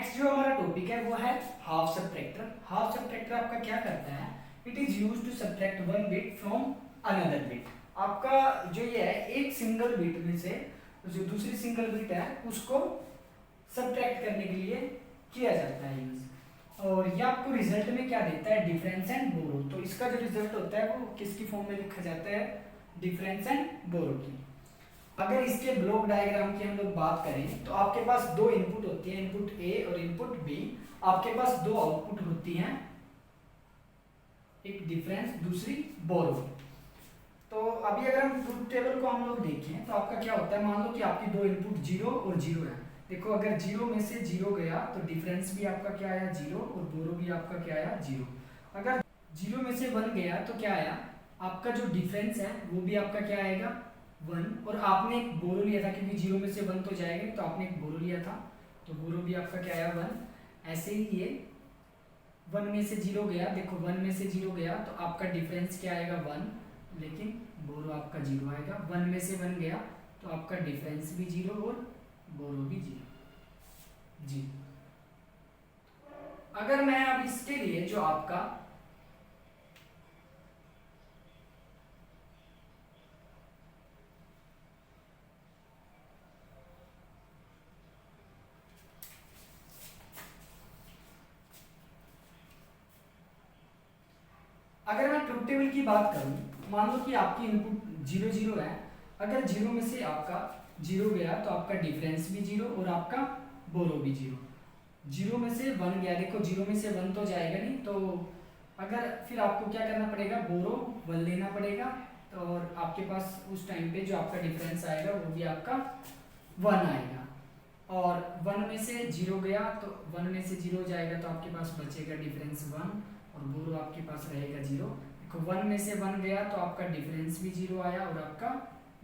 Next जो हमारा topic है वो है हाफ सब्ट्रैक्टर। हाफ सब्ट्रैक्टर आपका क्या करता है, it is used to subtract one bit from another bit. आपका जो ये है एक सिंगल बिट में से जो दूसरी सिंगल बिट है उसको सब्ट्रैक्ट करने के लिए किया जाता है यूज। और ये आपको रिजल्ट में क्या देता है, डिफरेंस एंड बोरो। तो इसका जो रिजल्ट होता है वो किसकी फॉर्म में लिखा जाता है, डिफरेंस एंड बोरो की। अगर इसके ब्लॉक डायग्राम की हम लोग बात करें तो आपके पास दो इनपुट होती हैं, इनपुट ए और इनपुट बी। आपके पास दो आउटपुट होती हैं, एक डिफरेंस दूसरी बोरो। तो अभी अगर हम ट्रुथ टेबल को हम लोग देखें तो आपका क्या होता है, मान लो कि आपकी दो इनपुट 0 और 0 है। देखो अगर 0 में से 0 गया तो डिफरेंस भी आपका क्या आया 0 और बोरो भी आपका क्या आया 0। अगर 0 में से 1 गया तो क्या आया, आपका जो डिफरेंस है वो भी आपका क्या आएगा 1। और आपने एक बोरो लिया था क्योंकि 0 में से 1 तो जाएगा, तो आपने एक बोरो लिया था तो बोरो भी आपका क्या आया 1। ऐसे ही ये 1 में से 0 गया, देखो 1 में से 0 गया तो आपका डिफरेंस क्या आएगा 1, लेकिन बोरो आपका 0 आएगा। 1 में से 1 गया तो आपका डिफरेंस भी 0 और बोरो भी 0 जी। अगर मैं अब इसके लिए जो आपका अगर मैं ट्रुथ टेबल की बात करूं, मान लो कि आपकी इनपुट 0 0 है। अगर 0 में से आपका 0 गया तो आपका डिफरेंस भी 0 और आपका बोरो भी 0। 0 में से 1 गया, देखो 0 में से 1 तो जाएगा नहीं, तो अगर फिर आपको क्या करना पड़ेगा, बोरो 1 लेना पड़ेगा। तो और आपके पास उस टाइम पे जो आपका डिफरेंस आएगा वो भी आपका 1 आएगा। और 1 में से 0 गया तो 1 में से 0 जाएगा तो आपके पास बचेगा डिफरेंस 1 और बोरो आपके पास रहेगा 0। देखो 1 में से 1 गया तो आपका डिफरेंस भी 0 आया और आपका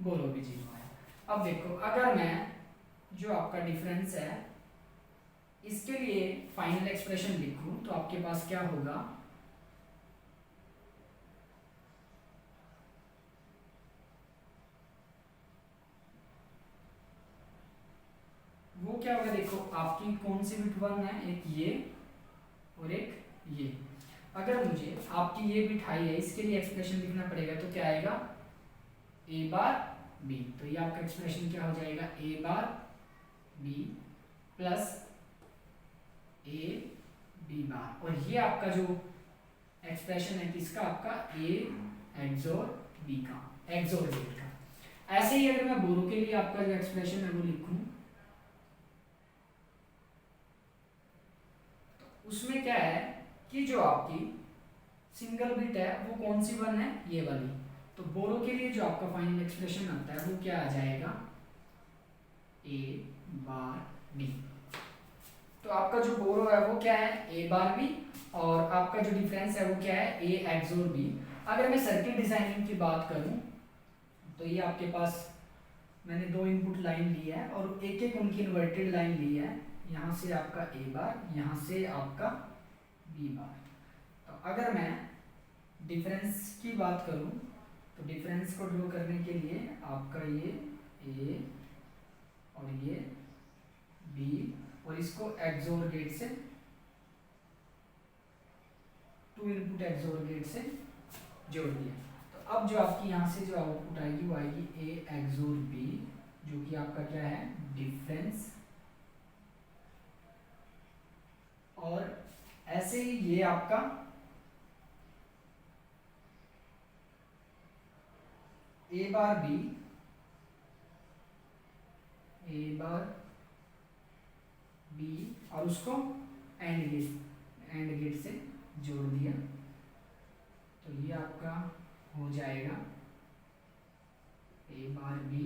बोरो भी 0 आया। अब देखो अगर मैं जो आपका डिफरेंस है इसके लिए फाइनल एक्सप्रेशन लिखूं तो आपके पास क्या होगा, वो क्या होगा, देखो आपकी कौन सी बिट 1 है, एक ये और एक ये। अगर मुझे आपकी ये बिट हाई है इसके लिए एक्सप्रेशन लिखना पड़ेगा तो क्या आएगा ए बार बी। तो ये आपका एक्सप्रेशन क्या हो जाएगा, a bar b plus a b bar. और ये आपका जो एक्सप्रेशन है किसका, आपका ए एक्सोर बी का, एक्सोर गेट का। ऐसे ही अगर मैं बोरो के लिए आपका जो एक्सप्रेशन है वो लिखूं तो उसमें क्या है कि जो आपकी सिंगल बिट है वो कौन सी 1 है, ये वाली। तो बोरो के लिए जो आपका फाइनल एक्सप्रेशन आता है वो क्या आ जाएगा, ए बार बी। तो आपका जो बोरो है वो क्या है ए बार बी और आपका जो डिफरेंस है वो क्या है ए एक्सोर बी। अगर मैं सर्किट डिजाइनिंग की बात करूं तो ये आपके पास मैंने दो इनपुट लाइन ली है और एक एक उनकी इन्वर्टेड लाइन ली है, यहाँ से आपका ए बार, यहाँ से आपका बी बार। तो अगर मैं डिफरेंस की बात करूं तो डिफरेंस को ड्रॉ करने के लिए आपका ये ए और ये बी और इसको एक्सोर गेट से, टू इनपुट एक्सोर गेट से जोड़ दिया। तो अब जो आपकी यहाँ से जो आउटपुट आएगी वो आएगी ए एक्सोर बी, जो कि आपका क्या है डिफरेंस। और ऐसे ही ये आपका ए बार बी, ए बार बी और उसको एंड गेट से जोड़ दिया। तो ये आपका हो जाएगा ए बार बी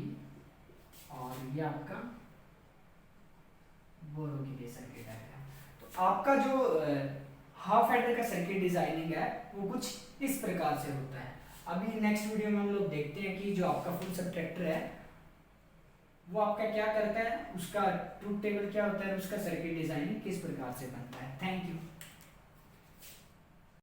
और ये आपका बोरो के लिए सर्किट आएगा। तो आपका जो हाफ एडर का सर्किट डिजाइनिंग है वो कुछ इस प्रकार से होता है। अभी नेक्स्ट वीडियो में हम लोग देखते हैं कि जो आपका फुल सब्ट्रैक्टर है वो आपका क्या करता है, उसका ट्रुथ टेबल क्या होता है, उसका सर्किट डिजाइनिंग किस प्रकार से बनता है। Thank you.